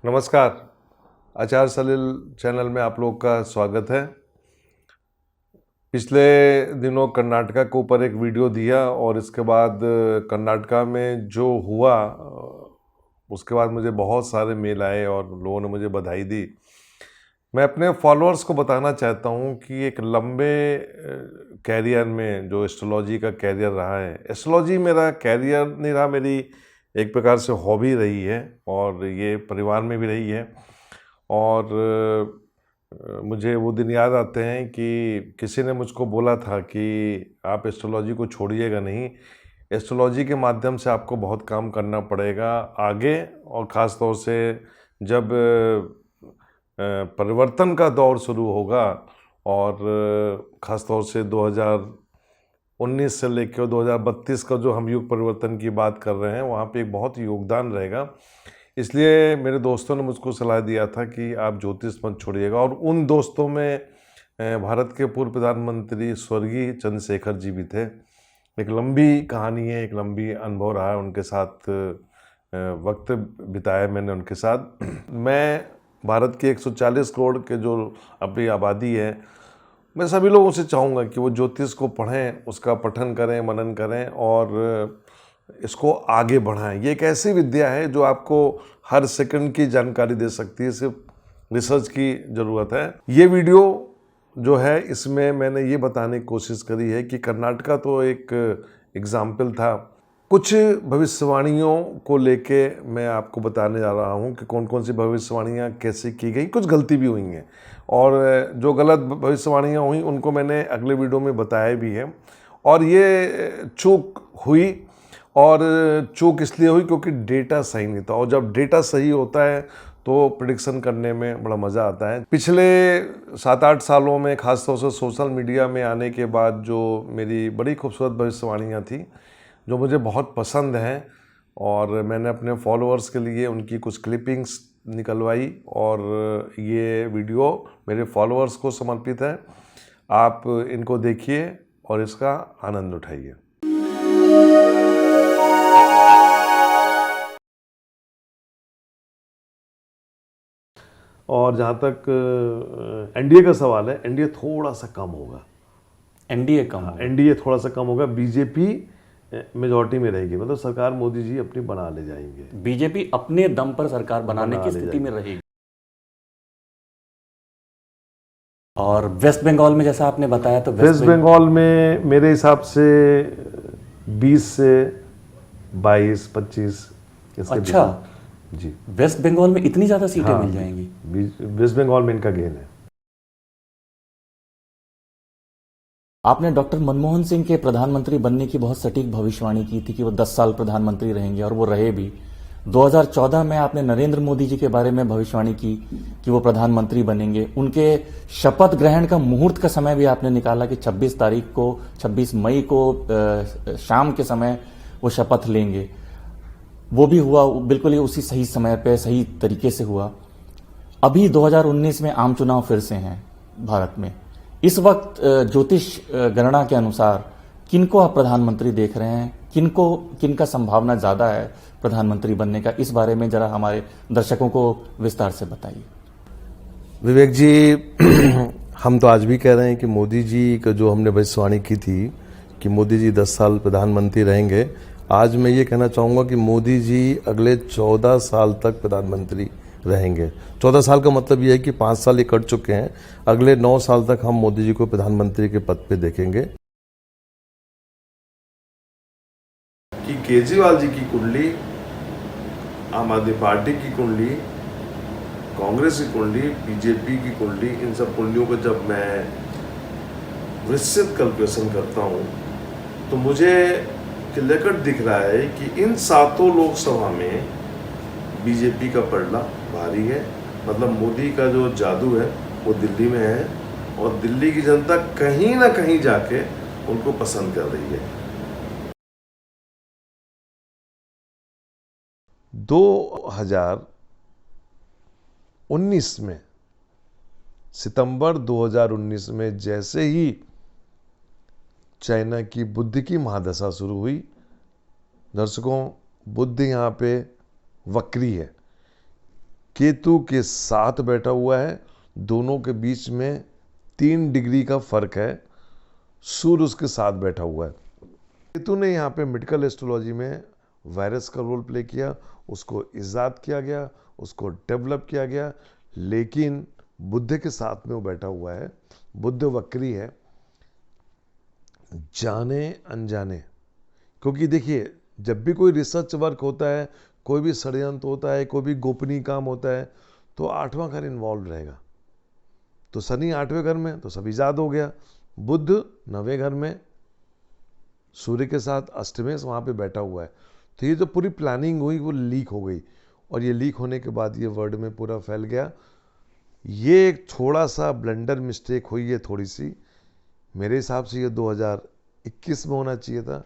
नमस्कार। आचार सलील चैनल में आप लोग का स्वागत है। पिछले दिनों कर्नाटका के ऊपर एक वीडियो दिया और इसके बाद कर्नाटका में जो हुआ उसके बाद मुझे बहुत सारे मेल आए और लोगों ने मुझे बधाई दी। मैं अपने फॉलोअर्स को बताना चाहता हूं कि एक लंबे कैरियर में जो एस्ट्रोलॉजी का कैरियर रहा है, एस्ट्रोलॉजी मेरा कैरियर नहीं रहा, मेरी एक प्रकार से हॉबी रही है और ये परिवार में भी रही है। और मुझे वो दिन याद आते हैं कि किसी ने मुझको बोला था कि आप एस्ट्रोलॉजी को छोड़िएगा नहीं, एस्ट्रोलॉजी के माध्यम से आपको बहुत काम करना पड़ेगा आगे, और ख़ास तौर से जब परिवर्तन का दौर शुरू होगा और ख़ास तौर से 2019 से लेकर 2032 का जो हम युग परिवर्तन की बात कर रहे हैं, वहाँ पे एक बहुत योगदान रहेगा। इसलिए मेरे दोस्तों ने मुझको सलाह दिया था कि आप ज्योतिष मत छोड़िएगा। और उन दोस्तों में भारत के पूर्व प्रधानमंत्री स्वर्गीय चंद्रशेखर जी भी थे। एक लंबी कहानी है, एक लंबी अनुभव रहा है उनके साथ, वक्त बिताया मैंने उनके साथ। मैं भारत की 140 करोड़ के जो अपनी आबादी है, मैं सभी लोगों से चाहूँगा कि वो ज्योतिष को पढ़ें, उसका पठन करें, मनन करें और इसको आगे बढ़ाएं। ये एक ऐसी विद्या है जो आपको हर सेकंड की जानकारी दे सकती है, सिर्फ रिसर्च की ज़रूरत है। ये वीडियो जो है इसमें मैंने ये बताने की कोशिश करी है कि कर्नाटका तो एक एग्जाम्पल था। कुछ भविष्यवाणियों को लेके मैं आपको बताने जा रहा हूँ कि कौन कौन सी भविष्यवाणियाँ कैसे की गई। कुछ गलती भी हुई हैं और जो गलत भविष्यवाणियाँ हुई उनको मैंने अगले वीडियो में बताया भी है। और ये चूक हुई, और चूक इसलिए हुई क्योंकि डेटा सही नहीं था, और जब डेटा सही होता है तो प्रिडिक्शन करने में बड़ा मज़ा आता है। पिछले 7-8 सालों में खासतौर से सोशल मीडिया में आने के बाद जो मेरी बड़ी खूबसूरत भविष्यवाणियाँ थी जो मुझे बहुत पसंद हैं, और मैंने अपने फॉलोअर्स के लिए उनकी कुछ क्लिपिंग्स निकलवाई और ये वीडियो मेरे फॉलोअर्स को समर्पित है। आप इनको देखिए और इसका आनंद उठाइए। और जहाँ तक एनडीए का सवाल है, एनडीए थोड़ा सा कम होगा। एनडीए कम होगा। एनडीए थोड़ा सा कम होगा, बीजेपी मेजॉरिटी में रहेगी, मतलब सरकार मोदी जी अपनी बना ले जाएंगे। बीजेपी अपने दम पर सरकार बनाने की ले स्थिति में जाएंगे। रहेगी। और वेस्ट बंगाल में जैसा आपने बताया, तो वेस्ट बंगाल में मेरे हिसाब से 20 से 22-25 इसके अच्छा, जी। वेस्ट बंगाल में इतनी ज्यादा सीटें मिल जाएंगी। वेस्ट बंगाल में इनका गेन है। आपने डॉक्टर मनमोहन सिंह के प्रधानमंत्री बनने की बहुत सटीक भविष्यवाणी की थी कि वो 10 साल प्रधानमंत्री रहेंगे, और वो रहे भी। 2014 में आपने नरेंद्र मोदी जी के बारे में भविष्यवाणी की कि वो प्रधानमंत्री बनेंगे। उनके शपथ ग्रहण का मुहूर्त का समय भी आपने निकाला कि 26 तारीख को, 26 मई को शाम के समय वो शपथ लेंगे। वो भी हुआ, बिल्कुल ही उसी सही समय पे सही तरीके से हुआ। अभी 2019 में आम चुनाव फिर से हैं भारत में। इस वक्त ज्योतिष गणना के अनुसार किनको आप प्रधानमंत्री देख रहे हैं, किनका संभावना ज्यादा है प्रधानमंत्री बनने का? इस बारे में जरा हमारे दर्शकों को विस्तार से बताइए। विवेक जी, हम तो आज भी कह रहे हैं कि मोदी जी का जो हमने भविष्यवाणी की थी कि मोदी जी 10 साल प्रधानमंत्री रहेंगे, आज मैं ये कहना चाहूँगा कि मोदी जी अगले 14 साल तक प्रधानमंत्री रहेंगे। 14 साल का मतलब ये है कि 5 साल ये कट चुके हैं, अगले 9 साल तक हम मोदी जी को प्रधानमंत्री के पद पे देखेंगे। कि केजरीवाल जी की कुंडली, आम आदमी पार्टी की कुंडली, कांग्रेस की कुंडली, बीजेपी की कुंडली, इन सब कुंडलियों को जब मैं विस्तृत कैलकुलेशन करता हूँ तो मुझे क्लियर कट दिख रहा है कि इन 7 लोकसभा में बीजेपी का पलड़ा भारी है। मतलब मोदी का जो जादू है वो दिल्ली में है, और दिल्ली की जनता कहीं ना कहीं जाके उनको पसंद कर रही है। 2019 में, सितंबर 2019 में जैसे ही चाइना की बुद्ध की महादशा शुरू हुई, दर्शकों, बुद्ध यहाँ पे वक्री है। केतु के साथ बैठा हुआ है, दोनों के बीच में 3 डिग्री का फर्क है। सूर्य उसके साथ बैठा हुआ है। केतु ने यहाँ पे मेडिकल एस्ट्रोलॉजी में वायरस का रोल प्ले किया, उसको इजाद किया गया, उसको डेवलप किया गया, लेकिन बुध के साथ में वो बैठा हुआ है। बुध वक्री है, जाने अनजाने, क्योंकि देखिए जब भी कोई रिसर्च वर्क होता है, कोई भी षड्यंत्र होता है, कोई भी गोपनीय काम होता है, तो 8वां घर इन्वॉल्व रहेगा। तो शनि 8वें घर में, तो सब इजाद हो गया। बुध 9वें घर में सूर्य के साथ अष्टमें वहाँ पे बैठा हुआ है। तो ये जो पूरी प्लानिंग हुई वो लीक हो गई, और ये लीक होने के बाद ये वर्ल्ड में पूरा फैल गया। ये एक थोड़ा सा ब्लंडर मिस्टेक हुई है, थोड़ी सी। मेरे हिसाब से ये 2021 में होना चाहिए था,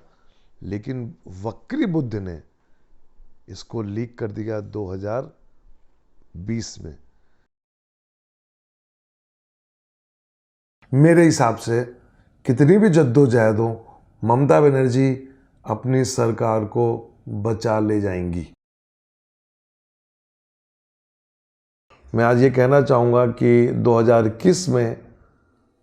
लेकिन वक्री बुध ने इसको लीक कर दिया 2020 में। मेरे हिसाब से कितनी भी जद्दोजहद हो, ममता बनर्जी अपनी सरकार को बचा ले जाएंगी। मैं आज ये कहना चाहूँगा कि 2021 में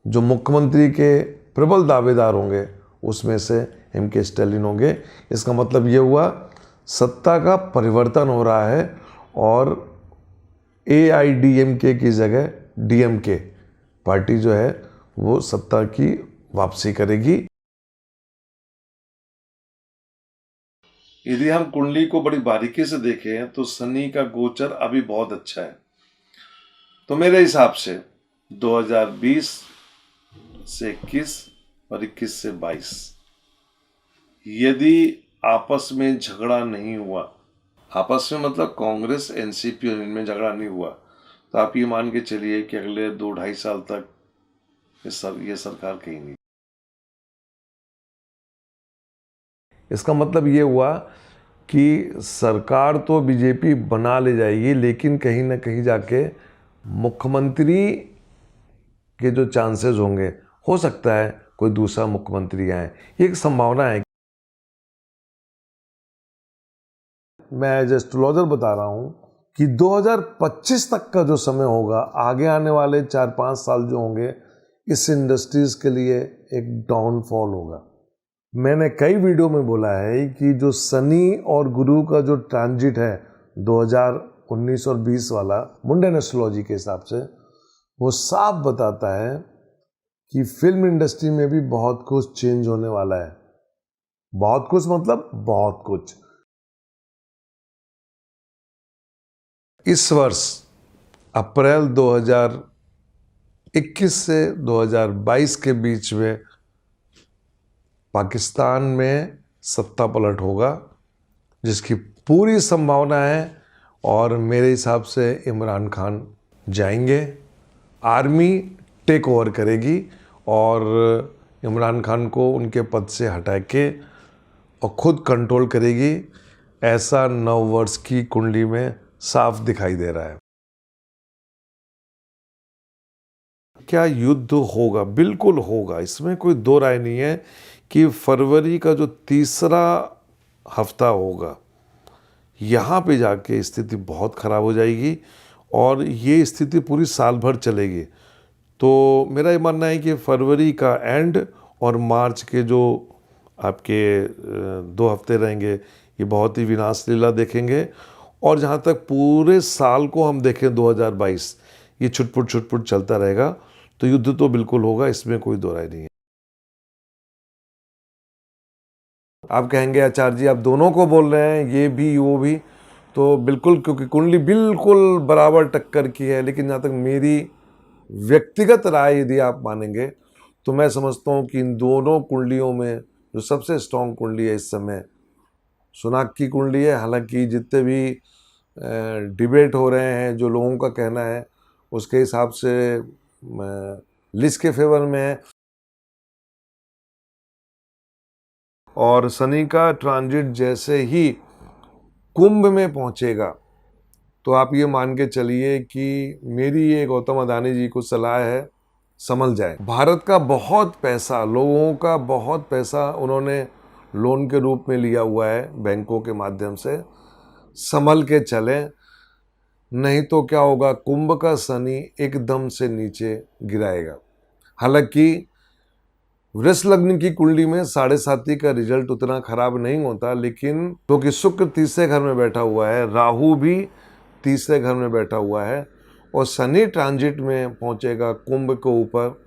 जो मुख्यमंत्री के प्रबल दावेदार होंगे उसमें से एम.के. स्टालिन होंगे। इसका मतलब ये हुआ सत्ता का परिवर्तन हो रहा है, और AIDMK की जगह DMK पार्टी जो है वो सत्ता की वापसी करेगी। यदि हम कुंडली को बड़ी बारीकी से देखें तो शनि का गोचर अभी बहुत अच्छा है। तो मेरे हिसाब से 2020 से 21 और 21 से 22 यदि आपस में झगड़ा नहीं हुआ, आपस में मतलब कांग्रेस NCP और इनमें झगड़ा नहीं हुआ, तो आप ये मान के चलिए कि अगले 2-2.5 साल तक ये सरकार कहीं नहीं। इसका मतलब ये हुआ कि सरकार तो बीजेपी बना ले जाएगी, लेकिन कहीं ना कहीं जाके मुख्यमंत्री के जो चांसेस होंगे, हो सकता है कोई दूसरा मुख्यमंत्री आए, ये एक संभावना है। मैं एज एस्ट्रोलॉजर बता रहा हूँ कि 2025 तक का जो समय होगा, आगे आने वाले 4-5 साल जो होंगे, इस इंडस्ट्रीज के लिए एक डाउनफॉल होगा। मैंने कई वीडियो में बोला है कि जो शनि और गुरु का जो ट्रांजिट है 2019 और 20 वाला मुंडन एस्ट्रोलॉजी के हिसाब से, वो साफ बताता है कि फिल्म इंडस्ट्री में भी बहुत कुछ चेंज होने वाला है। बहुत कुछ मतलब बहुत कुछ। इस वर्ष अप्रैल 2021 से 2022 के बीच में पाकिस्तान में सत्ता पलट होगा, जिसकी पूरी संभावना है, और मेरे हिसाब से इमरान खान जाएंगे, आर्मी टेक ओवर करेगी और इमरान खान को उनके पद से हटा के और खुद कंट्रोल करेगी। ऐसा 9 वर्ष की कुंडली में साफ दिखाई दे रहा है। क्या युद्ध होगा? बिल्कुल होगा, इसमें कोई दो राय नहीं है कि फरवरी का जो तीसरा हफ्ता होगा, यहाँ पे जाके स्थिति बहुत ख़राब हो जाएगी, और ये स्थिति पूरी साल भर चलेगी। तो मेरा ये मानना है कि फरवरी का एंड और मार्च के जो आपके 2 हफ्ते रहेंगे, ये बहुत ही विनाश लीला देखेंगे। और जहाँ तक पूरे साल को हम देखें 2022, ये छुटपुट चलता रहेगा। तो युद्ध तो बिल्कुल होगा, इसमें कोई दो राय नहीं है। आप कहेंगे आचार्य जी आप दोनों को बोल रहे हैं, ये भी वो भी, तो बिल्कुल, क्योंकि कुंडली बिल्कुल बराबर टक्कर की है। लेकिन जहाँ तक मेरी व्यक्तिगत राय यदि आप मानेंगे, तो मैं समझता हूँ कि इन दोनों कुंडलियों में जो सबसे स्ट्रॉन्ग कुंडली है इस समय सुनाग की कुंडली है। हालांकि जितने भी डिबेट हो रहे हैं, जो लोगों का कहना है, उसके हिसाब से लिस्ट के फेवर में है। और शनि का ट्रांजिट जैसे ही कुंभ में पहुंचेगा, तो आप ये मान के चलिए कि मेरी ये गौतम अदानी जी को सलाह है, संभल जाए। भारत का बहुत पैसा, लोगों का बहुत पैसा उन्होंने लोन के रूप में लिया हुआ है बैंकों के माध्यम से, संभल के चलें। नहीं तो क्या होगा, कुंभ का शनि एकदम से नीचे गिराएगा। हालांकि वृष लग्न की कुंडली में 7.5 का रिजल्ट उतना खराब नहीं होता, लेकिन क्योंकि शुक्र तीसरे घर में बैठा हुआ है, राहु भी तीसरे घर में बैठा हुआ है और शनि ट्रांजिट में पहुंचेगा कुंभ के ऊपर,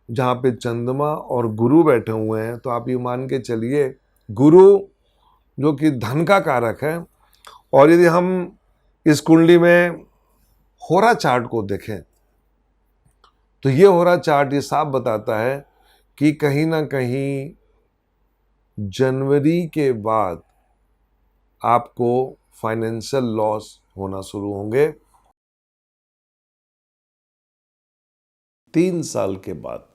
जहाँ पे चंद्रमा और गुरु बैठे हुए हैं। तो आप ये मान के चलिए, गुरु जो कि धन का कारक है, और यदि हम इस कुंडली में होरा चार्ट को देखें तो ये होरा चार्ट ये साफ बताता है कि कहीं ना कहीं जनवरी के बाद आपको फाइनेंशियल लॉस होना शुरू होंगे। 3 साल के बाद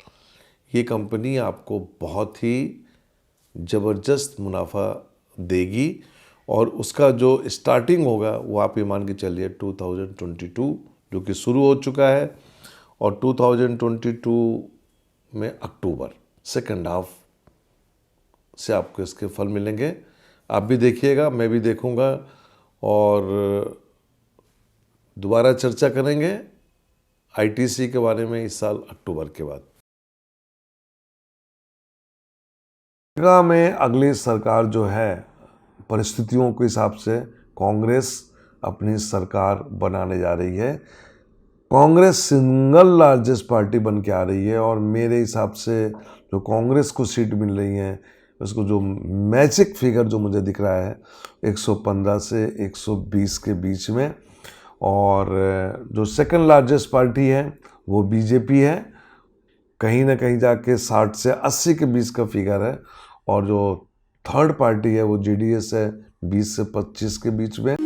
ये कंपनी आपको बहुत ही ज़बरदस्त मुनाफा देगी और उसका जो स्टार्टिंग होगा वो आप ये मान के चलिए 2022 जो कि शुरू हो चुका है, और 2022 में अक्टूबर सेकंड हाफ से आपको इसके फल मिलेंगे। आप भी देखिएगा, मैं भी देखूंगा और दोबारा चर्चा करेंगे आईटीसी के बारे में इस साल अक्टूबर के बाद। में अगली सरकार जो है, परिस्थितियों के हिसाब से कांग्रेस अपनी सरकार बनाने जा रही है। कांग्रेस सिंगल लार्जेस्ट पार्टी बन के आ रही है और मेरे हिसाब से जो कांग्रेस को सीट मिल रही है, उसको जो मैजिक फिगर जो मुझे दिख रहा है 115 से 120 के बीच में, और जो सेकंड लार्जेस्ट पार्टी है वो बीजेपी है, कहीं ना कहीं जाके 60 से 80 के बीच का फिगर है, और जो थर्ड पार्टी है वो जेडीएस है 20 से 25 के बीच में।